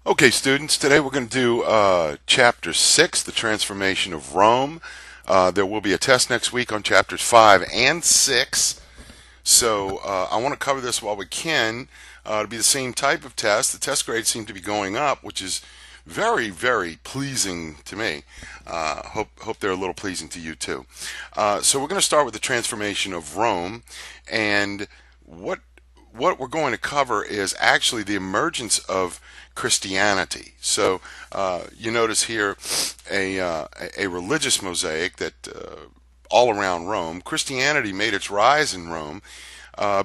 Okay, students, today we're going to do Chapter 6, The Transformation of Rome. There will be a test next week on Chapters 5 and 6. So I want to cover this while we can. It'll be the same type of test. The test grades seem to be going up, which is very, very pleasing to me. Hope they're a little pleasing to you too. So we're going to start with the transformation of Rome, and what we're going to cover is actually the emergence of Christianity. So you notice here a religious mosaic that all around Rome. Christianity made its rise in Rome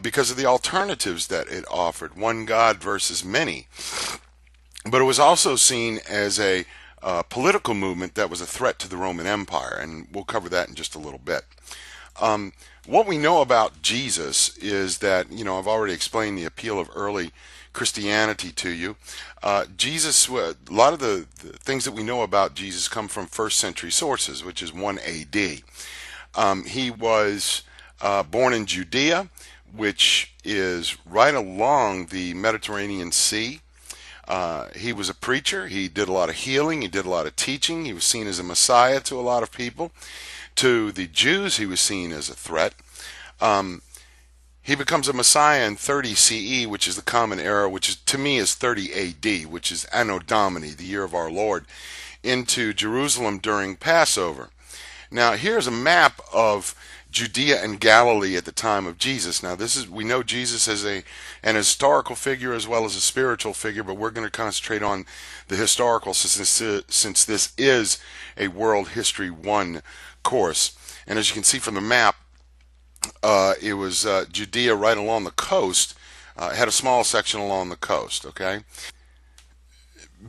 because of the alternatives that it offered, one God versus many. But it was also seen as a political movement that was a threat to the Roman Empire, and we'll cover that in just a little bit. What we know about Jesus is that, I've already explained the appeal of early Christianity to you. Jesus, a lot of the things that we know about Jesus come from first century sources, which is 1 AD. He was born in Judea, which is right along the Mediterranean Sea. He was a preacher. He did a lot of healing. He did a lot of teaching. He was seen as a Messiah to a lot of people. To the Jews, he was seen as a threat. He becomes a Messiah in 30 CE, which is the Common Era, which is, to me is 30 AD, which is Anno Domini, the year of our Lord, into Jerusalem during Passover. Now, here's a map of Judea and Galilee at the time of Jesus. Now, we know Jesus as an historical figure as well as a spiritual figure, but we're going to concentrate on the historical since this is a World History 1 course. And as you can see from the map, it was Judea right along the coast. It had a small section along the coast, okay?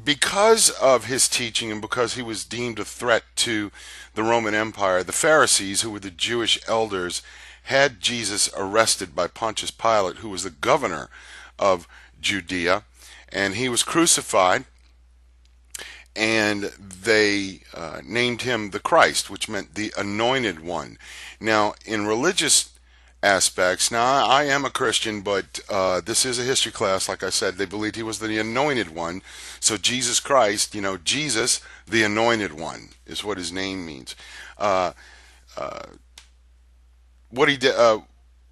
Because of his teaching and because he was deemed a threat to the Roman Empire, the Pharisees, who were the Jewish elders, had Jesus arrested by Pontius Pilate, who was the governor of Judea, and he was crucified, and they named him the Christ, which meant the Anointed One. Now, in religious aspects, now I am a Christian, but this is a history class. Like I said, they believed he was the Anointed One. So Jesus Christ, Jesus, the Anointed One, is what his name means. What he did, a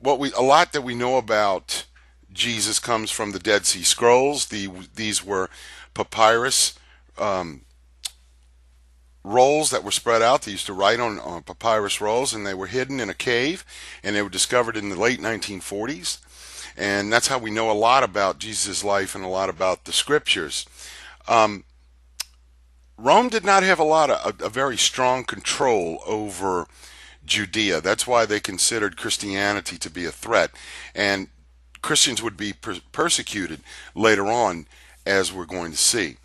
lot that we know about Jesus comes from the Dead Sea Scrolls. These were papyrus rolls that were spread out. They used to write on papyrus rolls, and they were hidden in a cave, and they were discovered in the late 1940s. And that's how we know a lot about Jesus' life and a lot about the scriptures. Rome did not have a very strong control over Judea. That's why they considered Christianity to be a threat, and Christians would be persecuted later on, as we're going to see.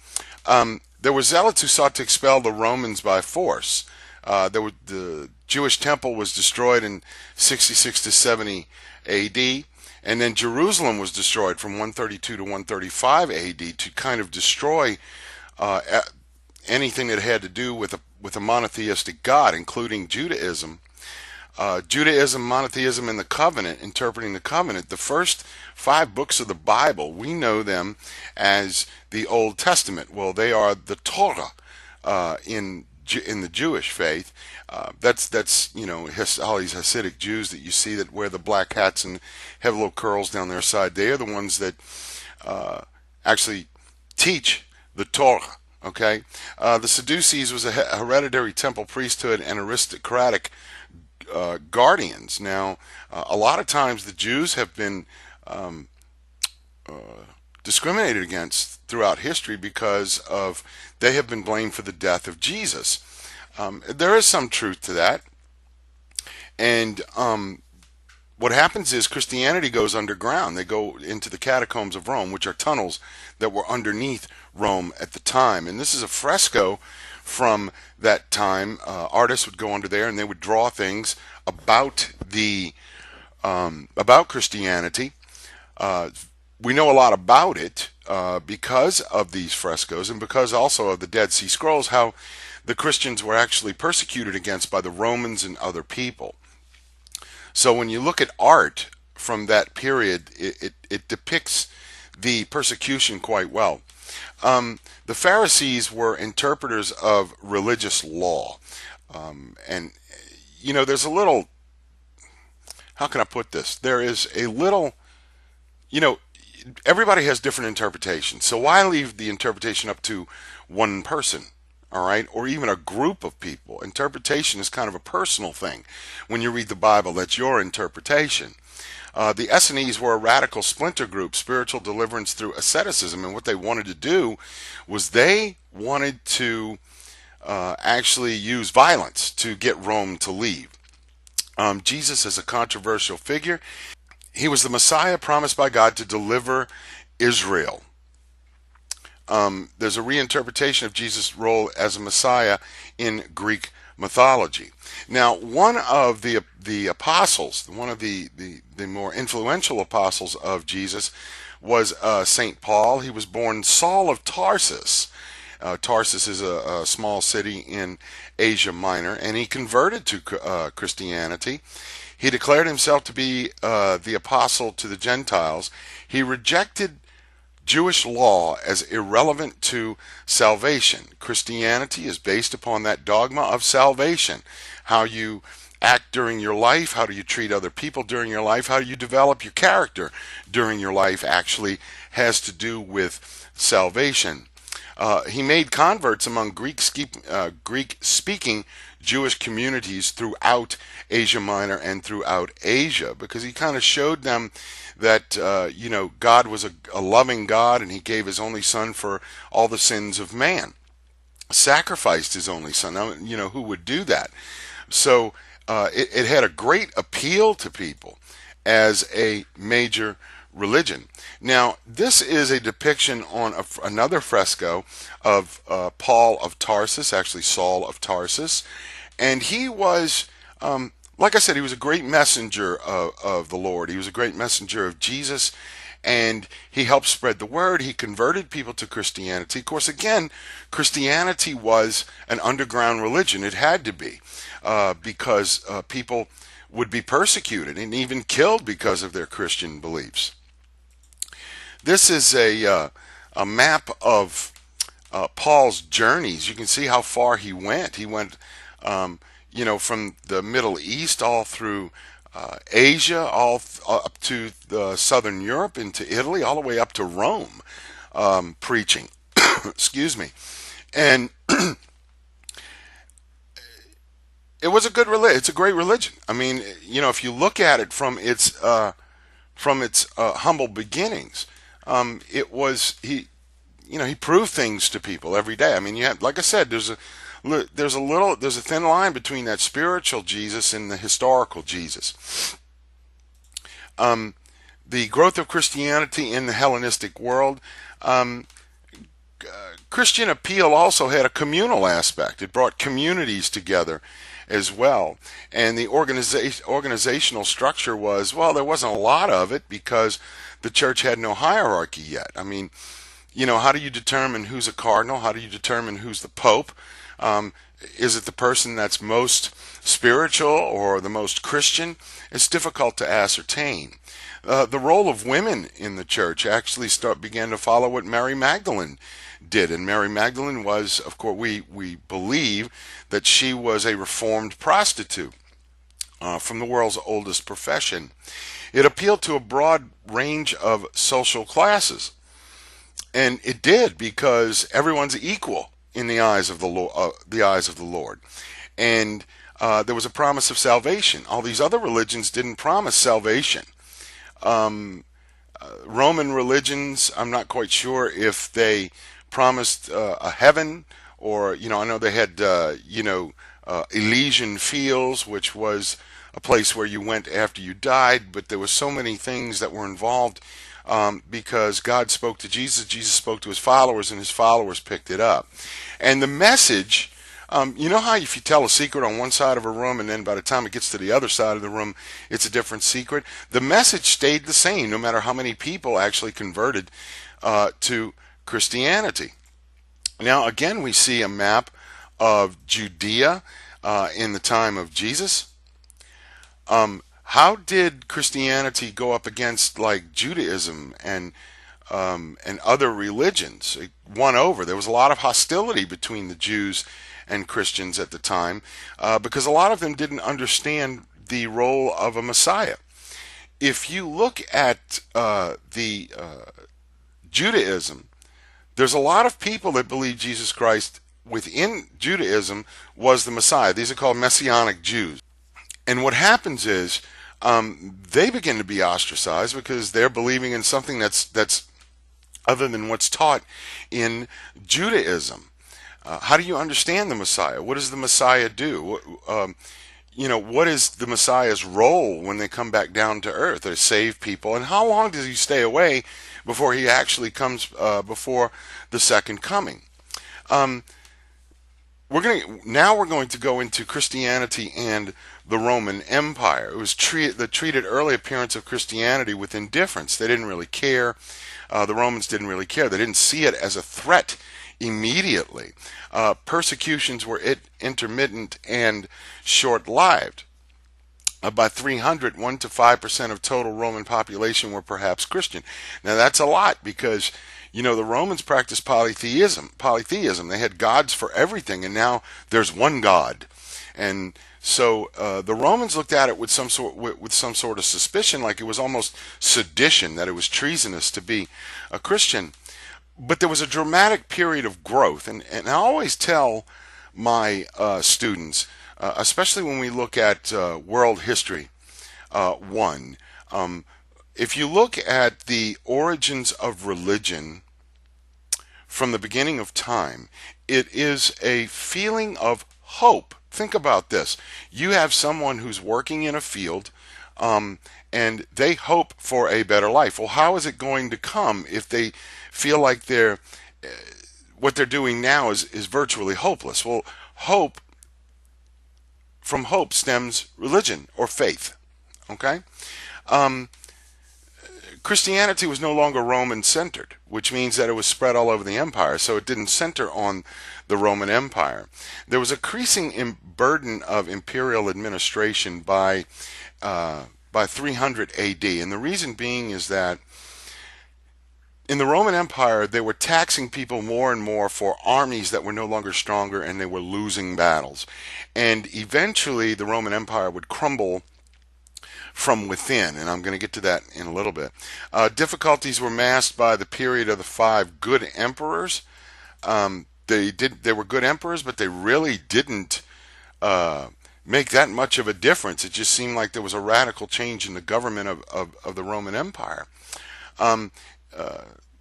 There were zealots who sought to expel the Romans by force. The Jewish temple was destroyed in 66 to 70 AD, and then Jerusalem was destroyed from 132 to 135 AD to kind of destroy anything that had to do with a monotheistic God, including Judaism. Judaism, monotheism, and the covenant, interpreting the covenant. The first 5 books of the Bible, we know them as the Old Testament. Well, they are the Torah in the Jewish faith. That's all these Hasidic Jews that you see that wear the black hats and have little curls down their side. They are the ones that actually teach the Torah. Okay, the Sadducees was a hereditary temple priesthood and aristocratic guardians. Now, a lot of times the Jews have been discriminated against throughout history because of they have been blamed for the death of Jesus. There is some truth to that, and what happens is Christianity goes underground. They go into the catacombs of Rome, which are tunnels that were underneath Rome at the time. And this is a fresco from that time. Artists would go under there and they would draw things about about Christianity. We know a lot about it because of these frescoes and because also of the Dead Sea Scrolls, how the Christians were actually persecuted against by the Romans and other people. So when you look at art from that period, it depicts the persecution quite well. The Pharisees were interpreters of religious law. And, there's a little, how can I put this? There is a little, you know, everybody has different interpretations. So why leave the interpretation up to one person? All right, or even a group of people. Interpretation is kind of a personal thing. When you read the Bible, that's your interpretation. The Essenes were a radical splinter group, spiritual deliverance through asceticism, and what they wanted to do was they wanted to actually use violence to get Rome to leave. Jesus is a controversial figure. He was the Messiah promised by God to deliver Israel. There's a reinterpretation of Jesus' role as a Messiah in Greek mythology. Now, one of the apostles, one of the more influential apostles of Jesus, was Saint Paul. He was born Saul of Tarsus. Tarsus is a small city in Asia Minor, and he converted to Christianity. He declared himself to be the apostle to the Gentiles. He rejected Jewish law as irrelevant to salvation. Christianity is based upon that dogma of salvation. How you act during your life, how do you treat other people during your life, how do you develop your character during your life actually has to do with salvation. He made converts among Greek-speaking Jewish communities throughout Asia Minor and throughout Asia, because he kind of showed them that God was a loving God, and he gave his only son for all the sins of man, sacrificed his only son. Now, who would do that? So it had a great appeal to people as a major religion. Now, this is a depiction on another fresco of Paul of Tarsus, actually Saul of Tarsus, and he was, like I said, he was a great messenger of the Lord. He was a great messenger of Jesus, and he helped spread the word. He converted people to Christianity. Of course, again, Christianity was an underground religion. It had to be, because people would be persecuted and even killed because of their Christian beliefs. This is a map of Paul's journeys. You can see how far he went. He went, from the Middle East all through Asia, up to southern Europe, into Italy, all the way up to Rome, preaching. Excuse me. And it was a good religion. It's a great religion. I mean, if you look at it from its humble beginnings, it was he proved things to people every day. I mean, like I said, there's a thin line between that spiritual Jesus and the historical Jesus. The growth of Christianity in the Hellenistic world. Christian appeal also had a communal aspect. It brought communities together as well. And the organizational structure was, well, there wasn't a lot of it because the church had no hierarchy yet. I mean, how do you determine who's a cardinal? How do you determine who's the pope? Is it the person that's most spiritual or the most Christian? It's difficult to ascertain. The role of women in the church actually began to follow what Mary Magdalene did. And Mary Magdalene was, of course, we believe that she was a reformed prostitute from the world's oldest profession. It appealed to a broad range of social classes. And it did, because everyone's equal in the eyes of the Lord. And there was a promise of salvation. All these other religions didn't promise salvation. Roman religions, I'm not quite sure if they promised a heaven, or I know they had Elysian Fields, which was a place where you went after you died, but there were so many things that were involved, because God spoke to Jesus, Jesus spoke to his followers, and his followers picked it up. And the message, you know how if you tell a secret on one side of a room and then by the time it gets to the other side of the room, it's a different secret? The message stayed the same no matter how many people actually converted to Christianity. Now, again, we see a map of Judea in the time of Jesus. How did Christianity go up against like Judaism and and other religions. It won over. There was a lot of hostility between the Jews and Christians at the time because a lot of them didn't understand the role of a Messiah. If you look at the Judaism, there's a lot of people that believe Jesus Christ within Judaism was the Messiah. These are called Messianic Jews. And what happens is they begin to be ostracized because they're believing in something that's other than what's taught in Judaism. How do you understand the Messiah? What does the Messiah do? What is the Messiah's role when they come back down to earth to save people? And how long does he stay away before he actually comes before the second coming? We're going to go into Christianity and the Roman Empire. It was treated early appearance of Christianity with indifference. They didn't really care. The Romans didn't really care. They didn't see it as a threat immediately. Persecutions were intermittent and short-lived. By 300, 1 to 5% of total Roman population were perhaps Christian. Now that's a lot because the Romans practiced polytheism. They had gods for everything, and now there's one God. And so the Romans looked at it with some sort of suspicion, like it was almost sedition, that it was treasonous to be a Christian. But there was a dramatic period of growth, and I always tell my students, especially when we look at world history, if you look at the origins of religion from the beginning of time, it is a feeling of hope. Think about this. You have someone who's working in a field, and they hope for a better life. Well, how is it going to come if they feel like what they're doing now is virtually hopeless? Well, from hope stems religion or faith. Okay? Christianity was no longer Roman-centered, which means that it was spread all over the empire, so it didn't center on the Roman Empire. There was a increasing burden of imperial administration by 300 AD, and the reason being is that in the Roman Empire, they were taxing people more and more for armies that were no longer stronger, and they were losing battles. And eventually, the Roman Empire would crumble from within, and I'm going to get to that in a little bit. Difficulties were masked by the period of the 5 good emperors. They were good emperors, but they really didn't make that much of a difference. It just seemed like there was a radical change in the government of the Roman Empire. The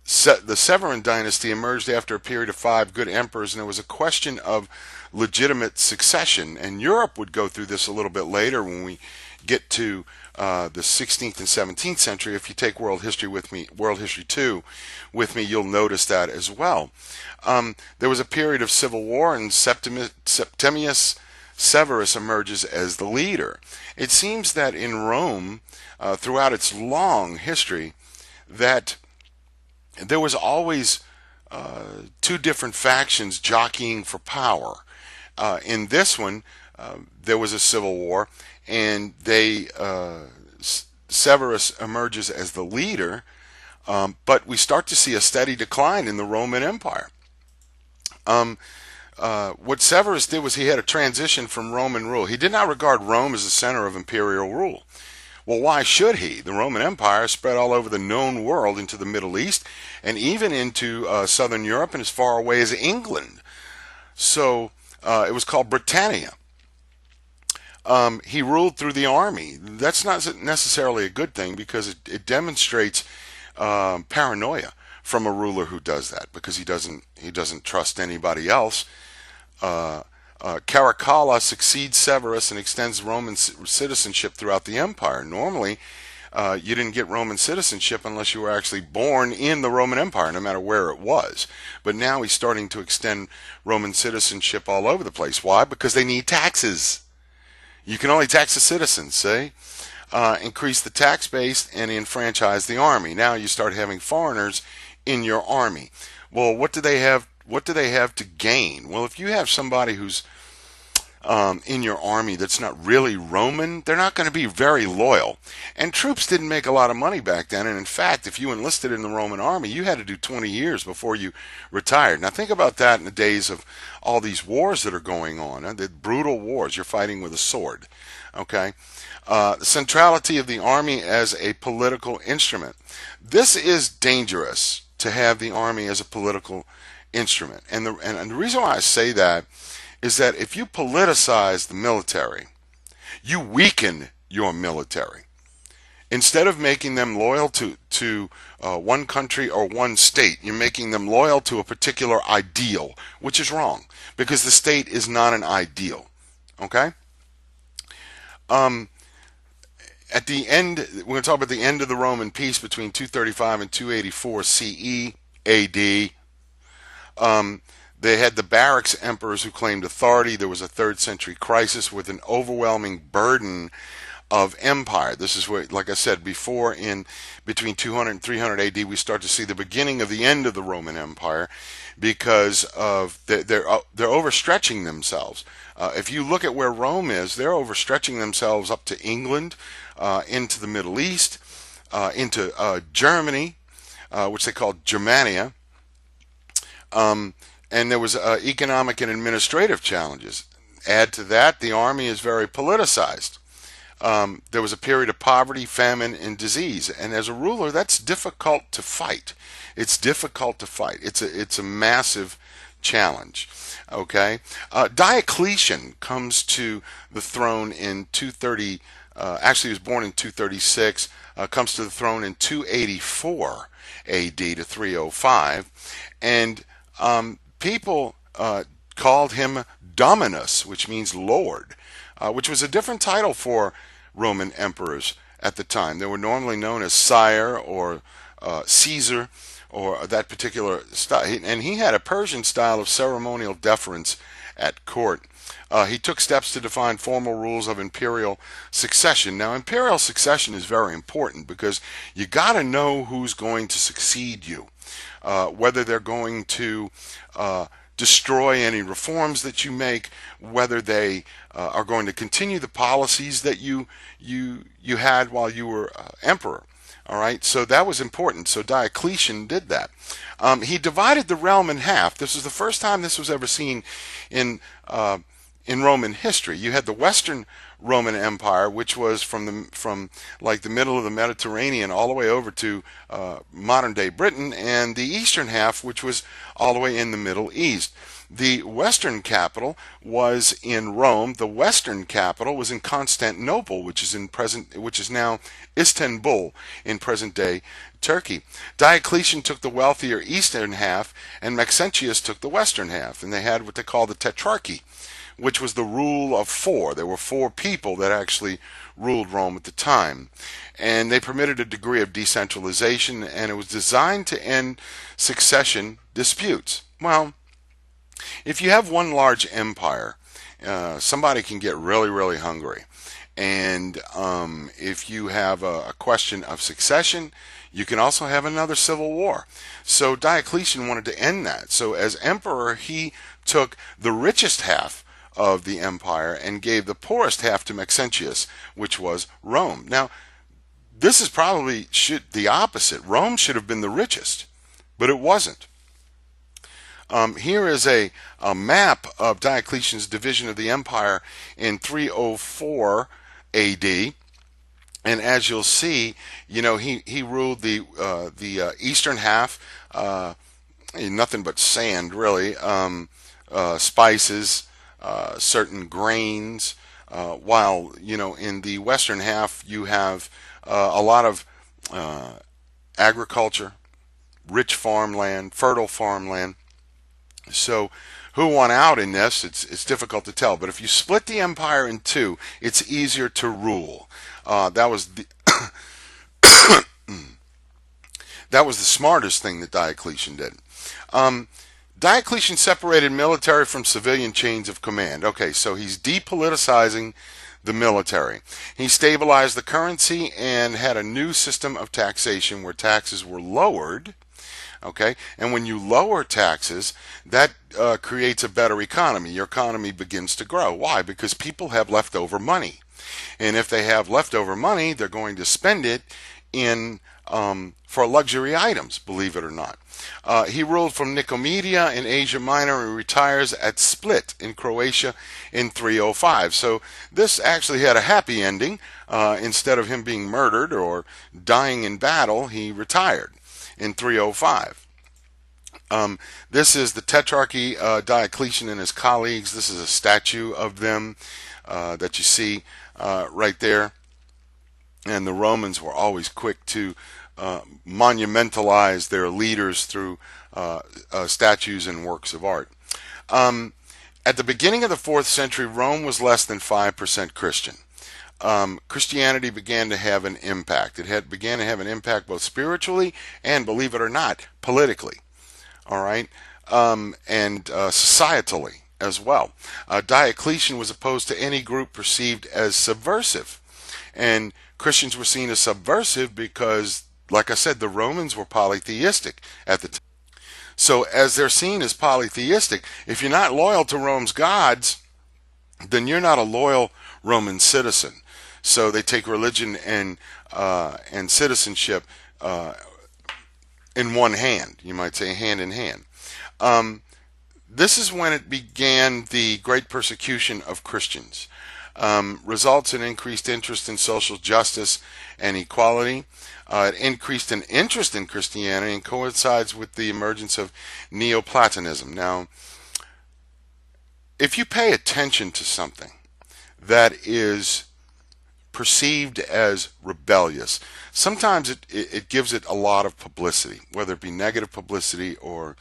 Severan dynasty emerged after a period of 5 good emperors, and there was a question of legitimate succession. And Europe would go through this a little bit later when we get to the 16th and 17th century. If you take World History 2 with me, you'll notice that as well. There was a period of civil war, and Septimius Severus emerges as the leader. It seems that in Rome, throughout its long history, that there was always 2 different factions jockeying for power. In this one, there was a civil war, and Severus emerges as the leader, but we start to see a steady decline in the Roman Empire. What Severus did was he had a transition from Roman rule. He did not regard Rome as the center of imperial rule. Well, why should he? The Roman Empire spread all over the known world into the Middle East and even into southern Europe and as far away as England. So it was called Britannia. He ruled through the army. That's not necessarily a good thing because it demonstrates paranoia from a ruler who does that, because he doesn't trust anybody else. Caracalla succeeds Severus and extends Roman citizenship throughout the empire. Normally, you didn't get Roman citizenship unless you were actually born in the Roman Empire, no matter where it was. But now he's starting to extend Roman citizenship all over the place. Why? Because they need taxes. You can only tax the citizens, see? Increase the tax base and enfranchise the army. Now you start having foreigners in your army. Well, what do they have? What do they have to gain? Well, if you have somebody who's in your army that's not really Roman, they're not going to be very loyal. And troops didn't make a lot of money back then. And in fact, if you enlisted in the Roman army, you had to do 20 years before you retired. Now think about that in the days of all these wars that are going on, the brutal wars. You're fighting with a sword. Okay? The centrality of the army as a political instrument. This is dangerous, to have the army as a political instrument. And the reason why I say that is that if you politicize the military, you weaken your military. Instead of making them loyal to one country or one state, you're making them loyal to a particular ideal, which is wrong, because the state is not an ideal. Okay? At the end, we're going to talk about the end of the Roman peace between 235 and 284 CE AD. They had the barracks emperors who claimed authority. There was a 3rd century crisis with an overwhelming burden of empire. This is where, like I said before, in between 200 and 300 AD, we start to see the beginning of the end of the Roman Empire, because of they're overstretching themselves. If you look at where Rome is, they're overstretching themselves up to England, into the Middle East, into Germany, which they called Germania. And there was economic and administrative challenges. Add to that, the army is very politicized. There was a period of poverty, famine, and disease. And as a ruler, that's difficult to fight. It's difficult to fight. It's a massive challenge. Okay? Diocletian comes to the throne in 230. Actually, he was born in 236. Comes to the throne in 284 AD to 305. And people called him Dominus, which means Lord, which was a different title for Roman emperors at the time. They were normally known as Sire or Caesar, or that particular style. And he had a Persian style of ceremonial deference at court. He took steps to define formal rules of imperial succession. Now, imperial succession is very important, because you got to know who's going to succeed you, whether they're going to destroy any reforms that you make, whether they are going to continue the policies that you had while you were emperor. All right, so that was important. So Diocletian did that. He divided the realm in half. This was the first time this was ever seen in Roman history. You had the Western Roman Empire, which was from like the middle of the Mediterranean all the way over to modern day Britain, and the eastern half, which was all the way in the Middle East. The western capital was in Rome. The western capital was in Constantinople, which is now Istanbul in present day Turkey. Diocletian took the wealthier eastern half, and Maxentius took the western half, and they had what they call the Tetrarchy, which was the rule of 4. There were 4 people that actually ruled Rome at the time. And they permitted a degree of decentralization, and it was designed to end succession disputes. Well, if you have one large empire, somebody can get really, really hungry. And if you have a question of succession, you can also have another civil war. So Diocletian wanted to end that. So as emperor, he took the richest half of the empire and gave the poorest half to Maxentius, which was Rome. Now, this is probably the opposite. Rome should have been the richest, but it wasn't. Here is a map of Diocletian's division of the empire in 304 AD, and as you'll see, he ruled the eastern half, nothing but sand, really, spices, certain grains, while in the western half you have a lot of agriculture, rich farmland, fertile farmland. So who won out in this? It's difficult to tell. But if you split the empire in two, it's easier to rule. That was the that was the smartest thing that Diocletian did. Diocletian separated military from civilian chains of command. Okay, so he's depoliticizing the military. He stabilized the currency and had a new system of taxation where taxes were lowered Okay, and when you lower taxes, that creates a better economy. Your economy begins to grow. Why? Because people have leftover money, and if they have leftover money, they're going to spend it in for luxury items. Believe it or not, he ruled from Nicomedia in Asia Minor and retires at Split in Croatia in 305. So this actually had a happy ending. Instead of him being murdered or dying in battle, he retired in 305. This is the Tetrarchy, Diocletian and his colleagues. This is a statue of them that you see right there. And the Romans were always quick to monumentalize their leaders through statues and works of art. At the beginning of the 4th century, Rome was less than 5% Christian. Christianity began to have an impact. It began to have an impact both spiritually and, believe it or not, politically. All right, and societally as well. Diocletian was opposed to any group perceived as subversive, and Christians were seen as subversive because, like I said, the Romans were polytheistic at the time. So as they're seen as polytheistic, if you're not loyal to Rome's gods, then you're not a loyal Roman citizen. So they take religion and citizenship in one hand. You might say hand in hand. This is when it began the great persecution of Christians. Results in increased interest in social justice and equality. It increased an interest in Christianity and coincides with the emergence of Neoplatonism. Now, if you pay attention to something that is perceived as rebellious, sometimes it gives it a lot of publicity, whether it be negative publicity or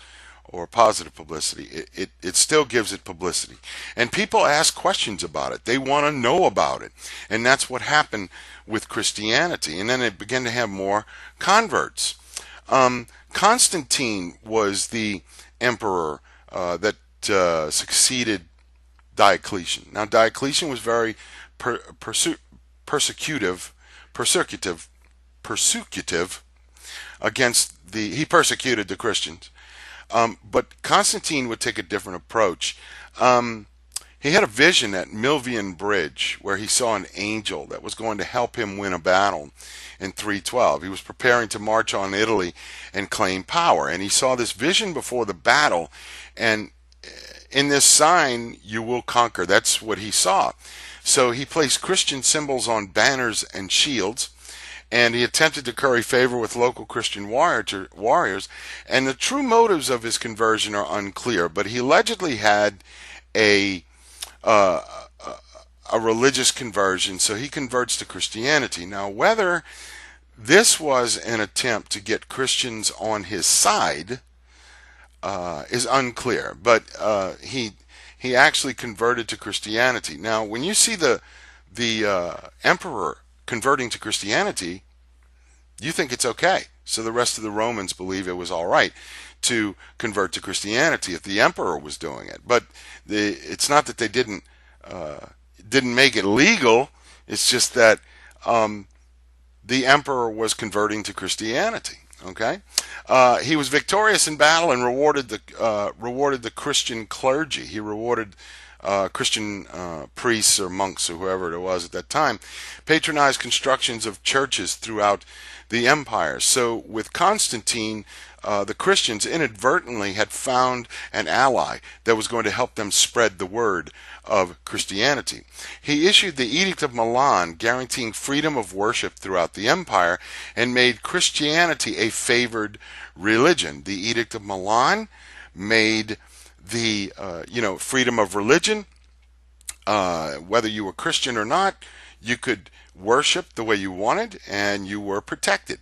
positive publicity. It still gives it publicity, and people ask questions about it. They want to know about it, and that's what happened with Christianity. And then it began to have more converts. Constantine was the emperor that succeeded Diocletian. Now Diocletian was very persecutive against he persecuted the Christians. But Constantine would take a different approach. He had a vision at Milvian Bridge where he saw an angel that was going to help him win a battle in 312. He was preparing to march on Italy and claim power, and he saw this vision before the battle, and in this sign you will conquer. That's what he saw. So he placed Christian symbols on banners and shields, and he attempted to curry favor with local Christian warriors, and the true motives of his conversion are unclear, but he allegedly had a religious conversion, so he converts to Christianity. Now, whether this was an attempt to get Christians on his side is unclear, but he actually converted to Christianity. Now, when you see the emperor converting to Christianity, you think it's okay. So the rest of the Romans believe it was all right to convert to Christianity if the emperor was doing it. But it's not that they didn't make it legal. It's just that the emperor was converting to Christianity. Okay, he was victorious in battle and rewarded the Christian clergy. He rewarded Christian priests or monks or whoever it was at that time, patronized constructions of churches throughout the empire. So with Constantine, the Christians inadvertently had found an ally that was going to help them spread the word of Christianity. He issued the Edict of Milan, guaranteeing freedom of worship throughout the empire, and made Christianity a favored religion. The Edict of Milan made the freedom of religion. Whether you were Christian or not, you could worship the way you wanted, and you were protected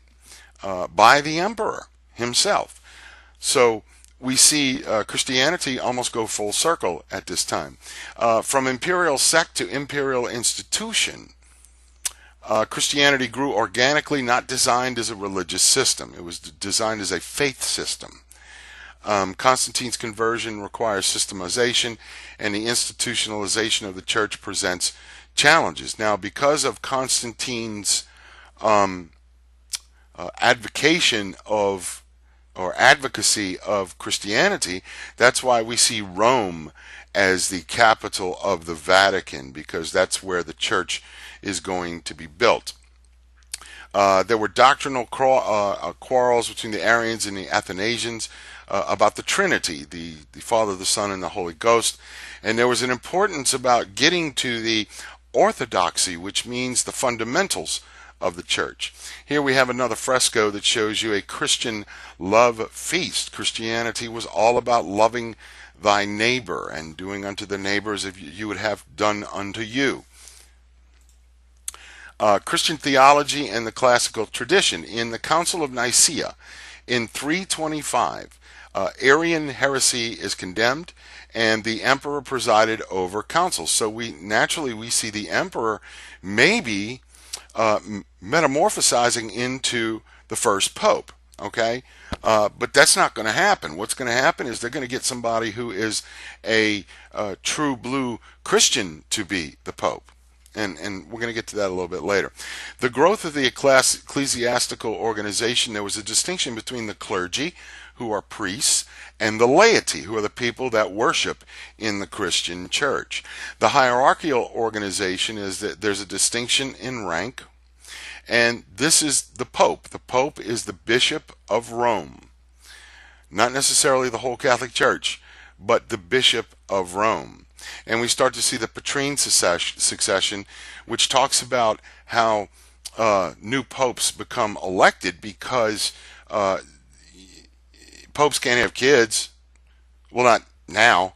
by the emperor himself. So we see Christianity almost go full circle at this time. From imperial sect to imperial institution, Christianity grew organically, not designed as a religious system. It was designed as a faith system. Constantine's conversion requires systemization, and the institutionalization of the church presents challenges. Now, because of Constantine's advocation of or advocacy of Christianity. That's why we see Rome as the capital of the Vatican, because that's where the church is going to be built. There were doctrinal quarrels between the Arians and the Athanasians about the Trinity, the Father, the Son, and the Holy Ghost. And there was an importance about getting to the orthodoxy, which means the fundamentals of the church. Here we have another fresco that shows you a Christian love feast. Christianity was all about loving thy neighbor and doing unto the neighbor as if you would have done unto you. Christian theology and the classical tradition. In the Council of Nicaea in 325, Arian heresy is condemned, and the emperor presided over councils. So we see the emperor maybe metamorphosizing into the first pope. Okay, but that's not going to happen. What's going to happen is they're going to get somebody who is a true blue Christian to be the pope. And we're going to get to that a little bit later. The growth of the ecclesiastical organization, there was a distinction between the clergy, who are priests, and the laity, who are the people that worship in the Christian church. The hierarchical organization is that there's a distinction in rank, and this is the Pope. The Pope is the Bishop of Rome. Not necessarily the whole Catholic Church, but the Bishop of Rome. And we start to see the Patrine succession, which talks about how new popes become elected because popes can't have kids. Well, not now.